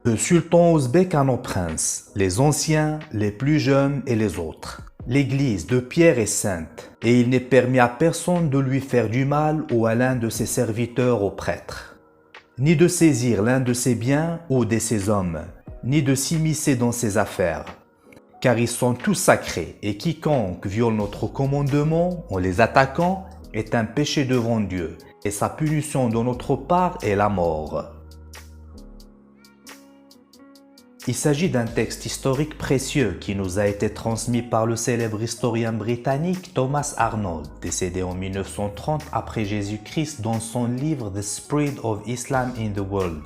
Le sultan ouzbek a nos princes, les anciens, les plus jeunes et les autres. L'église de Pierre est sainte, et il n'est permis à personne de lui faire du mal ou à l'un de ses serviteurs ou prêtres, ni de saisir l'un de ses biens ou de ses hommes, ni de s'immiscer dans ses affaires, car ils sont tous sacrés, et quiconque viole notre commandement en les attaquant est un péché devant Dieu, et sa punition de notre part est la mort. Il s'agit d'un texte historique précieux qui nous a été transmis par le célèbre historien britannique Thomas Arnold, décédé en 1930 après Jésus-Christ dans son livre The Spread of Islam in the World,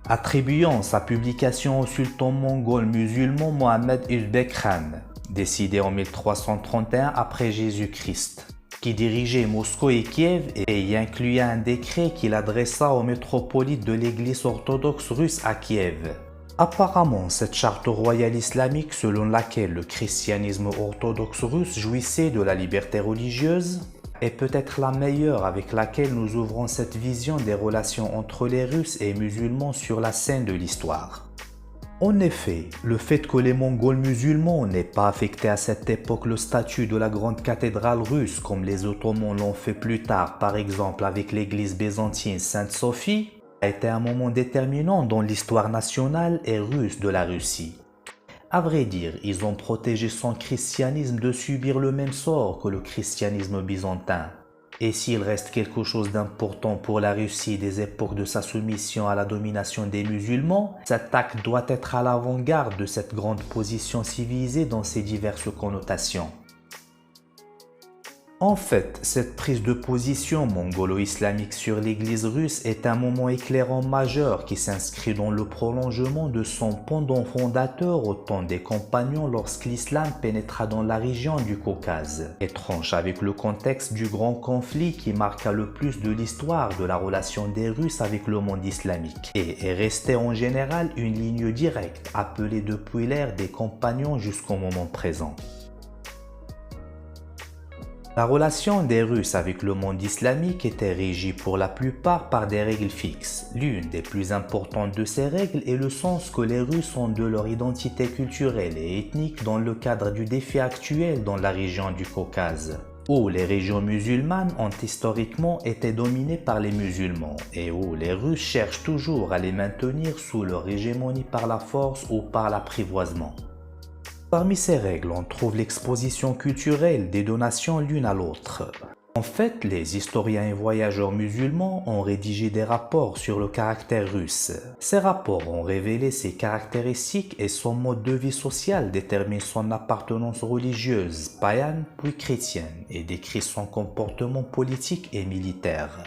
attribuant sa publication au sultan mongol musulman Mohammed Uzbek Khan, décédé en 1331 après Jésus-Christ, qui dirigeait Moscou et Kiev et y incluait un décret qu'il adressa au métropolite de l'église orthodoxe russe à Kiev. Apparemment, cette charte royale islamique selon laquelle le christianisme orthodoxe russe jouissait de la liberté religieuse est peut-être la meilleure avec laquelle nous ouvrons cette vision des relations entre les Russes et musulmans sur la scène de l'histoire. En effet, le fait que les Mongols musulmans n'aient pas affecté à cette époque le statut de la grande cathédrale russe comme les Ottomans l'ont fait plus tard, par exemple avec l'église byzantine Sainte-Sophie, a été un moment déterminant dans l'histoire nationale et russe de la Russie. À vrai dire, ils ont protégé son christianisme de subir le même sort que le christianisme byzantin. Et s'il reste quelque chose d'important pour la Russie des époques de sa soumission à la domination des musulmans, cet acte doit être à l'avant-garde de cette grande position civilisée dans ses diverses connotations. En fait, cette prise de position mongolo-islamique sur l'église russe est un moment éclairant majeur qui s'inscrit dans le prolongement de son pendant fondateur au temps des compagnons lorsque l'islam pénétra dans la région du Caucase, étrange avec le contexte du grand conflit qui marqua le plus de l'histoire de la relation des Russes avec le monde islamique, et est resté en général une ligne directe appelée depuis l'ère des compagnons jusqu'au moment présent. La relation des Russes avec le monde islamique était régie pour la plupart par des règles fixes. L'une des plus importantes de ces règles est le sens que les Russes ont de leur identité culturelle et ethnique dans le cadre du défi actuel dans la région du Caucase, où les régions musulmanes ont historiquement été dominées par les musulmans et où les Russes cherchent toujours à les maintenir sous leur hégémonie par la force ou par l'apprivoisement. Parmi ces règles, on trouve l'exposition culturelle des deux nations l'une à l'autre. En fait, les historiens et voyageurs musulmans ont rédigé des rapports sur le caractère russe. Ces rapports ont révélé ses caractéristiques et son mode de vie social détermine son appartenance religieuse, païenne puis chrétienne, et décrit son comportement politique et militaire.